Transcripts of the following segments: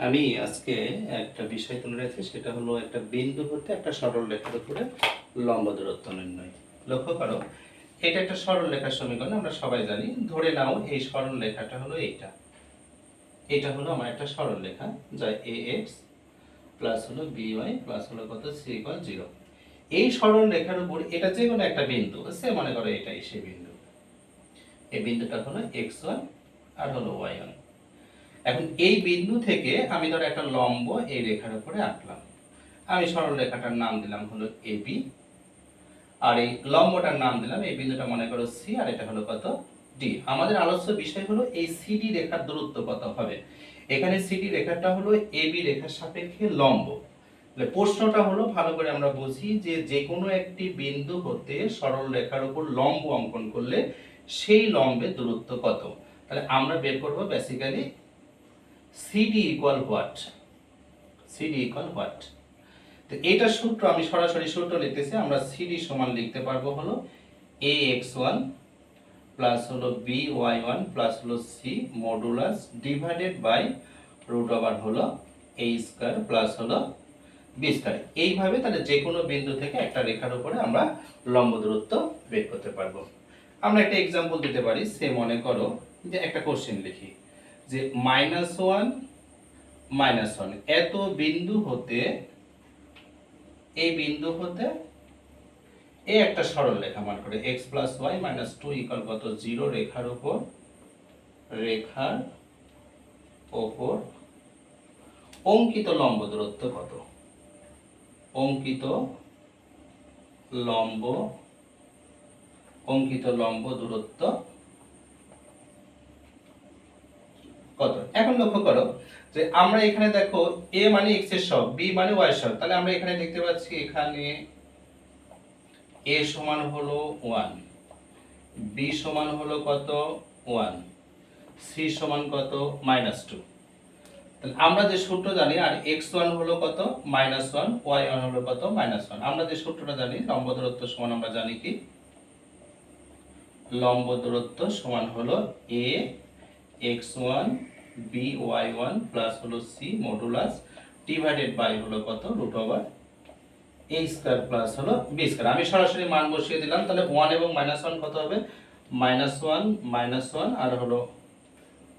আমি আজকে একটা বিষয় তুলে রেখেছি, সেটা হলো একটা বিন্দু হতে একটা সরল রেখার উপরে লম্ব দূরত্ব নির্ণয়। লক্ষ্য করো, এটা একটা সরল রেখার সমীকরণ, আমরা সবাই জানি। ধরে নাও এই সরল রেখাটা হলো এইটা, এটা হলো আমার একটা সরল রেখা, যা ax প্লাস হলো by প্লাস হলো কত c = 0। এই সরল রেখার উপর এটা যে কোনো একটা বিন্দু, সে মনে করো এটাই সেই বিন্দু। এই বিন্দুটা হলো x1 আর হলো y1। এখন এই বিন্দু থেকে আমি ধরো একটা লম্ব এই রেখার উপরে আঁকলাম। আমি সরল রেখাটার নাম দিলাম হলো AB, আর এই লম্বটার নাম দিলাম, এই বিন্দুটা মনে করো C, আর এটা হলো কত D। আমাদের আলোচ্য বিষয় হলো এই CD রেখার দূরত্ব কত হবে। এখানে CD রেখাটা হলো AB রেখার সাপেক্ষে লম্ব। তাহলে প্রশ্নটা হলো, ভালো করে আমরা বুঝি যে যে কোনো একটি বিন্দু হতে সরল রেখার উপর লম্ব অঙ্কন করলে সেই লম্বের দূরত্ব কত। তাহলে আমরা বের করব basically CD equal what? CD equal what? তো এটা সূত্র আমি সরাসরি সূত্র লিখতেছি। আমরা CD সমান লিখতে পারবো হলো ax1 প্লাস হলো by1 প্লাস হলো c modulus divided by root over হলো a স্কয়ার প্লাস হলো b স্কয়ার। এইভাবে তাহলে যে কোনো বিন্দু থেকে একটা রেখার উপরে আমরা লম্ব দূরত্ব বের করতে পারবো। আমরা একটা एग्जांपल দিতে পারি। সে মনে করো যে একটা কোশ্চেন লিখি যে -1 -1 এত বিন্দু হতে, এই বিন্দু হতে এই একটা সরল রেখা মান করে x + y - 2 = কত 0 রেখার উপর অঙ্কিত লম্ব দূরত্ব কত। অঙ্কিত লম্ব দূরত্ব কত। এখন লক্ষ্য করো যে আমরা এখানে দেখো a মানে x এর সহগ, b মানে y এর সহগ। তাহলে আমরা এখানে দেখতে পাচ্ছি এখানে a সমান হলো 1, b সমান হলো কত 1, c সমান কত -2। তাহলে আমরা যে সূত্র জানি, আর x1 হলো কত -1, y1 হলো কত -1। আমরা যে সূত্রটা জানি, লম্ব দূরত্ব সমান আমরা জানি কি, লম্ব দূরত্ব সমান হলো a x1 b y1 plus হলো c মডুলাস ডিভাইডেড বাই হলো কত root over a square plus হলো b স্কয়ার। আমি সরাসরি মান বসিয়ে দিলাম। তাহলে 1 এবং -1 কত হবে, -1 আর হলো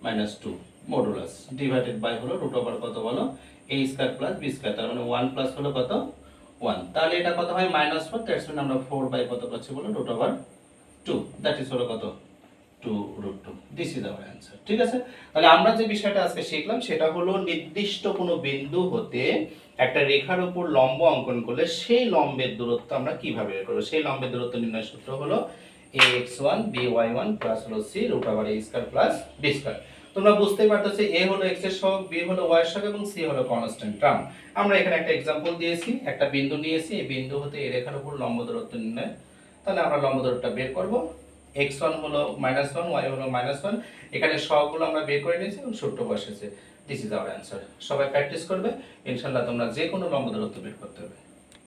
-2 মডুলাস ডিভাইডেড বাই হলো রুট ওভার কত বলো a square plus b square. তার মানে 1 প্লাস হলো কত 1। তাহলে এটা কত হয় -4, দ্যাটস মিন আমরা 4 বাই কত পাচ্ছি বলো রুট ওভার 2, দ্যাট ইজ হলো কত 2√2। This is our answer. ঠিক আছে। তাহলে আমরা যে বিষয়টা আজকে শিখলাম সেটা হলো নির্দিষ্ট কোনো বিন্দু হতে একটা রেখার উপর লম্ব অঙ্কন করলে সেই লম্বের দূরত্ব আমরা কিভাবে বের করব। সেই লম্বের দূরত্ব নির্ণয়ের সূত্র হলো ax1 by1 প্লাস হলো c root over a square plus b square. তোমরা বুঝতেই পারতেছো a হলো x এর সহগ, b হলো y এর সহগ এবং c হলো কনস্ট্যান্ট টার্ম। আমরা এখানে একটা एग्जांपल দিয়েছি, একটা বিন্দু নিয়েছি, এই বিন্দু হতে এই রেখার উপর লম্ব দূরত্ব নির্ণয়। তাহলে আমরা লম্ব দূরত্বটা বের করব। x1 হলো -1, y হলো -1, এখানে সবগুলো আমরা বের করে নিয়েছি এবং সূত্র বসেছে। This is our answer. সবাই প্র্যাকটিস করবে, ইনশাআল্লাহ তোমরা যে কোনো লম্ব দূরত্ব বের করতে পারবে।